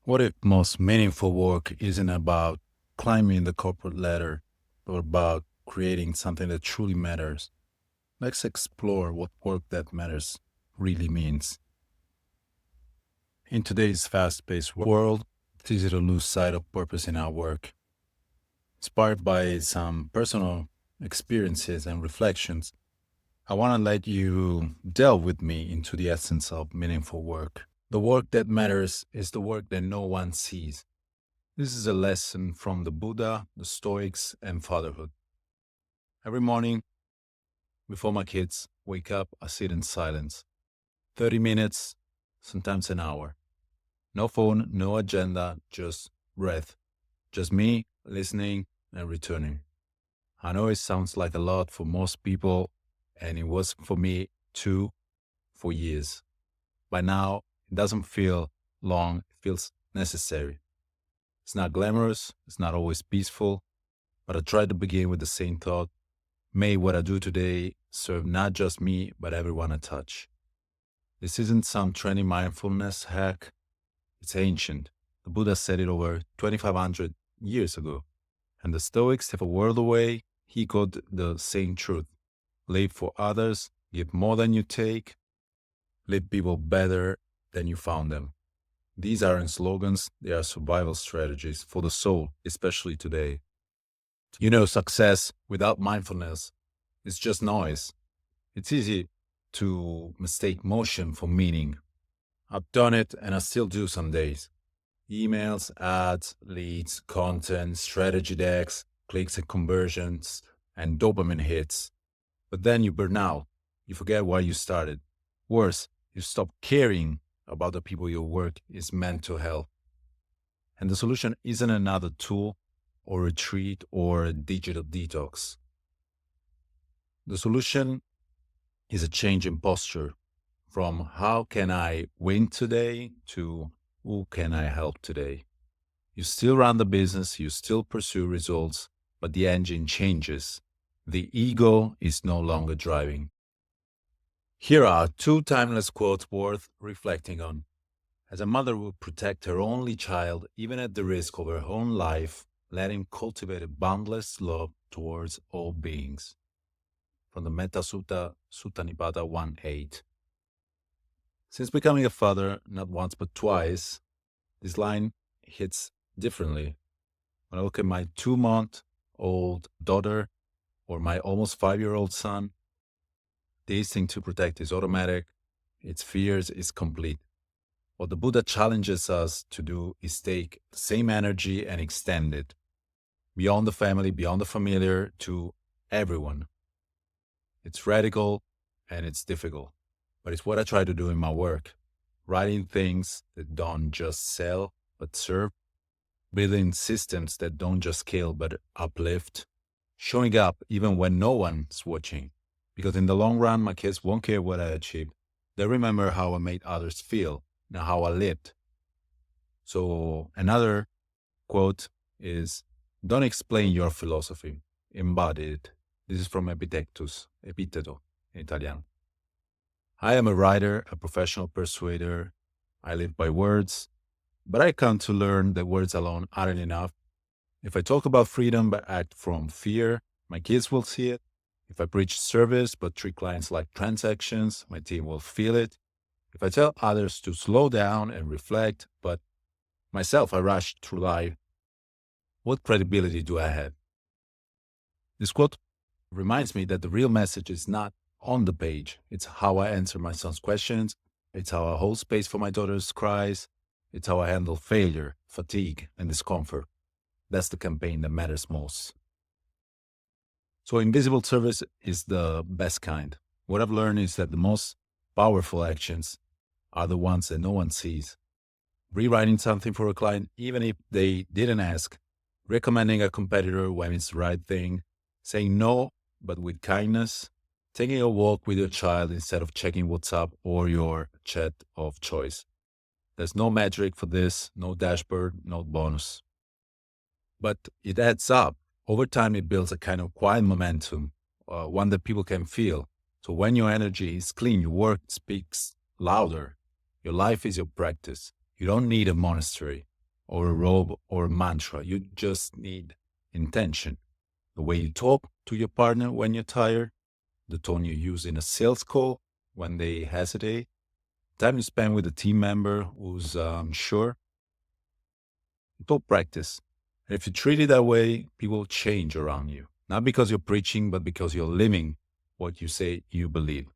What if most meaningful work isn't about climbing the corporate ladder, but about creating something that truly matters? Let's explore what work that matters really means. In today's fast paced world, it's easy to lose sight of purpose in our work. Inspired by some personal experiences and reflections, I want to let you delve with me into the essence of meaningful work. The work that matters is the work that no one sees. This is a lesson from the Buddha, the Stoics, and fatherhood. Every morning, before my kids wake up, I sit in silence. 30 minutes, sometimes an hour. No phone, no agenda, just breath. Just me listening and returning. I know it sounds like a lot for most people, and it was for me too for years. By now, it doesn't feel long, it feels necessary. It's not glamorous, it's not always peaceful, but I try to begin with the same thought. May what I do today serve not just me, but everyone I touch. This isn't some trendy mindfulness hack, it's ancient. The Buddha said it over 2,500 years ago. And the Stoics, if a world away, he echoed the same truth. Live for others, give more than you take, leave people better than you found them. These aren't slogans, they are survival strategies for the soul, especially today. Success without mindfulness is just noise. It's easy to mistake motion for meaning. I've done it and I still do some days. Emails, ads, leads, content, strategy decks, clicks and conversions, and dopamine hits. But then you burn out. You forget why you started. Worse, you stop caring about the people your work is meant to help. And the solution isn't another tool or retreat or a digital detox. The solution is a change in posture from how can I win today to who can I help today. You still run the business, you still pursue results, but the engine changes. The ego is no longer driving. Here are two timeless quotes worth reflecting on. As a mother would protect her only child, even at the risk of her own life, let him cultivate a boundless love towards all beings. From the Metta Sutta, Sutta Nipada 1.8. Since becoming a father, not once but twice, this line hits differently. When I look at my 2-month-old daughter or my almost 5-year-old son, the instinct to protect is automatic, its fears is complete. What the Buddha challenges us to do is take the same energy and extend it beyond the family, beyond the familiar, to everyone. It's radical and it's difficult, but it's what I try to do in my work. Writing things that don't just sell, but serve. Building systems that don't just scale, but uplift. Showing up even when no one's watching. Because in the long run, my kids won't care what I achieved. They remember how I made others feel, not how I lived. So another quote is, don't explain your philosophy, embody it. This is from Epiteto in Italian. I am a writer, a professional persuader. I live by words, but I come to learn that words alone aren't enough. If I talk about freedom but act from fear, my kids will see it. If I preach service but treat clients like transactions, my team will feel it. If I tell others to slow down and reflect, but myself I rush through life, what credibility do I have? This quote reminds me that the real message is not on the page. It's how I answer my son's questions. It's how I hold space for my daughter's cries. It's how I handle failure, fatigue, and discomfort. That's the campaign that matters most. So invisible service is the best kind. What I've learned is that the most powerful actions are the ones that no one sees. Rewriting something for a client, even if they didn't ask, recommending a competitor when it's the right thing, saying no, but with kindness, taking a walk with your child instead of checking WhatsApp or your chat of choice. There's no metric for this, no dashboard, no bonus. But it adds up. Over time, it builds a kind of quiet momentum, one that people can feel. So when your energy is clean, your work speaks louder. Your life is your practice. You don't need a monastery. or a robe or a mantra. You just need intention. The way you talk to your partner when you're tired, the tone you use in a sales call when they hesitate, time you spend with a team member who's sure. It's all practice. And if you treat it that way, people will change around you. Not because you're preaching, but because you're living what you say you believe.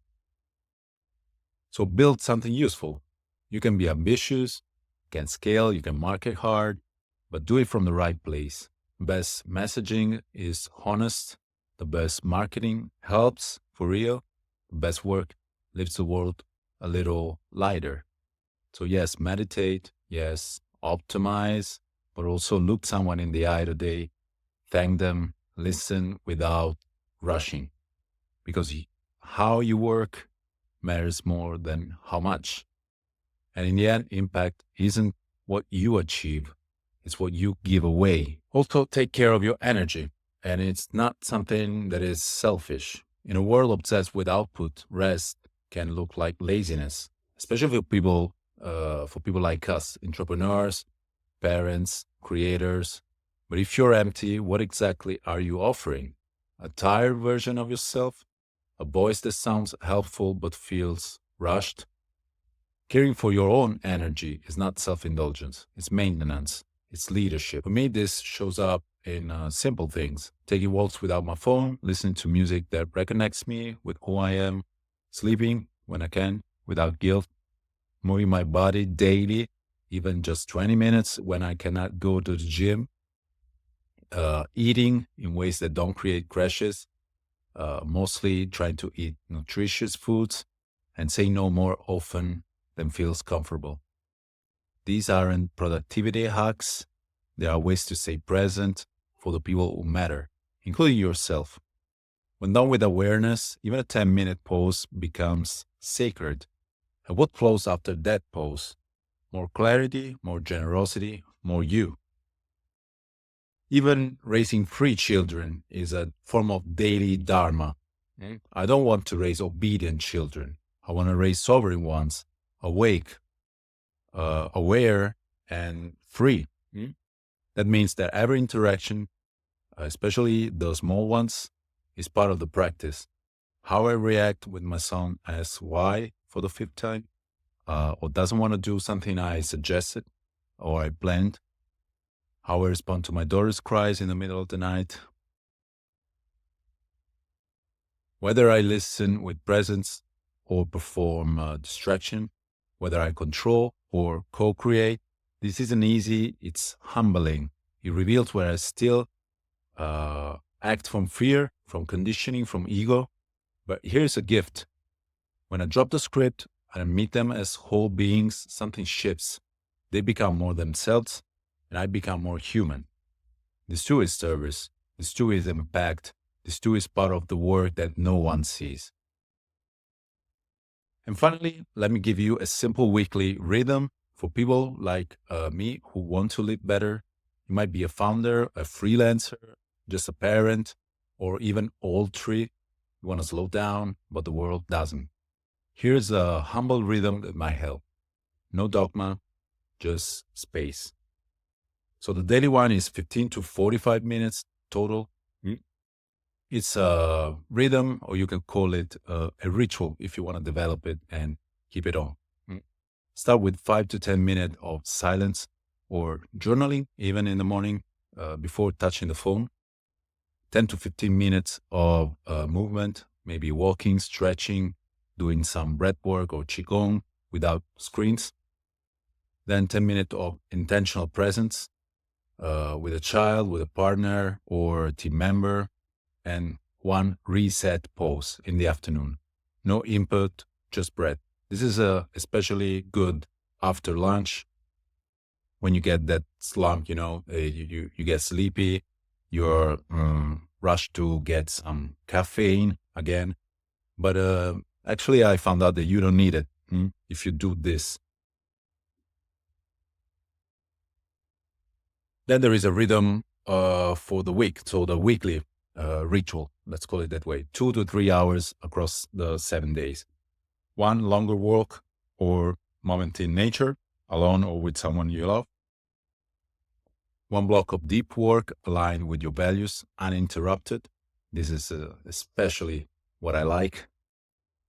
So build something useful. You can be ambitious, can scale, you can market hard, but do it from the right place. Best messaging is honest. The best marketing helps for real. The best work leaves the world a little lighter. So yes, meditate. Yes, optimize, but also look someone in the eye today, thank them, listen without rushing, because how you work matters more than how much. And in the end, impact isn't what you achieve, it's what you give away. Also, take care of your energy. And it's not something that is selfish. In a world obsessed with output, rest can look like laziness, especially for people like us, entrepreneurs, parents, creators. But if you're empty, what exactly are you offering? A tired version of yourself? A voice that sounds helpful but feels rushed? Caring for your own energy is not self indulgence, it's maintenance, it's leadership. For me, this shows up in simple things: taking walks without my phone, listening to music that reconnects me with who I am, sleeping when I can without guilt, moving my body daily, even just 20 minutes when I cannot go to the gym, eating in ways that don't create crashes, mostly trying to eat nutritious foods, and say no more often than feels comfortable. These aren't productivity hacks, they are ways to stay present for the people who matter, including yourself. When done with awareness, even a 10-minute pause becomes sacred. And what flows after that pause? More clarity, more generosity, more you. Even raising free children is a form of daily dharma. I don't want to raise obedient children. I want to raise sovereign ones, awake, aware, and free. That means that every interaction, especially the small ones, is part of the practice. How I react when my son asks why for the fifth time, or doesn't want to do something I suggested or I planned, how I respond to my daughter's cries in the middle of the night, whether I listen with presence or perform distraction, whether I control or co create. This isn't easy, it's humbling. It reveals where I still act from fear, from conditioning, from ego. But here's a gift: when I drop the script and I meet them as whole beings, something shifts. They become more themselves, and I become more human. This too is service. This too is impact. This too is part of the work that no one sees. And finally, let me give you a simple weekly rhythm for people like me who want to live better. You might be a founder, a freelancer, just a parent, or even all three. You want to slow down, but the world doesn't. Here's a humble rhythm that might help. No dogma, just space. So the daily one is 15 to 45 minutes total. It's a rhythm, or you can call it a ritual if you want to develop it and keep it on. Start with 5 to 10 minutes of silence or journaling, even in the morning before touching the phone. 10 to 15 minutes of movement, maybe walking, stretching, doing some breath work or qigong without screens. Then 10 minutes of intentional presence with a child, with a partner or a team member, and one reset pause in the afternoon. No input, just breath. This is especially good after lunch when you get that slump, you get sleepy, you're rushed to get some caffeine again. But actually, I found out that you don't need it if you do this. Then there is a rhythm for the week. So the weekly ritual, let's call it that way, 2 to 3 hours across the 7 days. One longer walk or moment in nature, alone or with someone you love. One block of deep work aligned with your values, uninterrupted. This is especially what I like.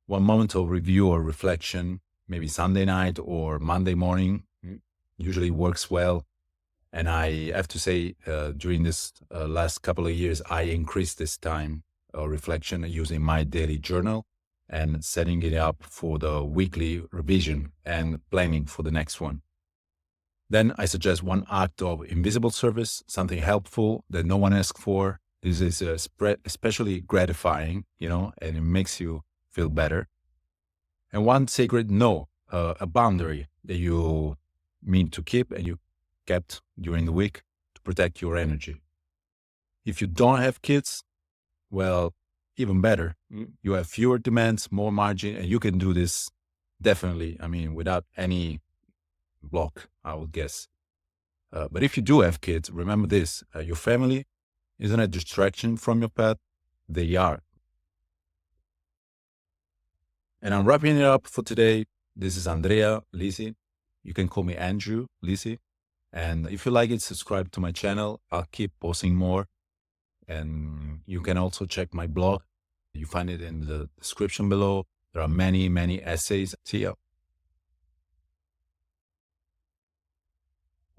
One moment of review or reflection, maybe Sunday night or Monday morning, usually works well. And I have to say, during this last couple of years, I increased this time reflection using my daily journal and setting it up for the weekly revision and planning for the next one. Then I suggest one act of invisible service, something helpful that no one asks for. This is especially gratifying, and it makes you feel better. And one sacred no, a boundary that you mean to keep and you kept during the week to protect your energy. If you don't have kids, well, even better. You have fewer demands, more margin, and you can do this definitely, without any block, I would guess. But if you do have kids, remember this, your family isn't a distraction from your path. They are. And I'm wrapping it up for today. This is Andrea Lisi. You can call me Andrew Lisi. And if you like it, subscribe to my channel. I'll keep posting more. And you can also check my blog. You find it in the description below. There are many, many essays. See ya.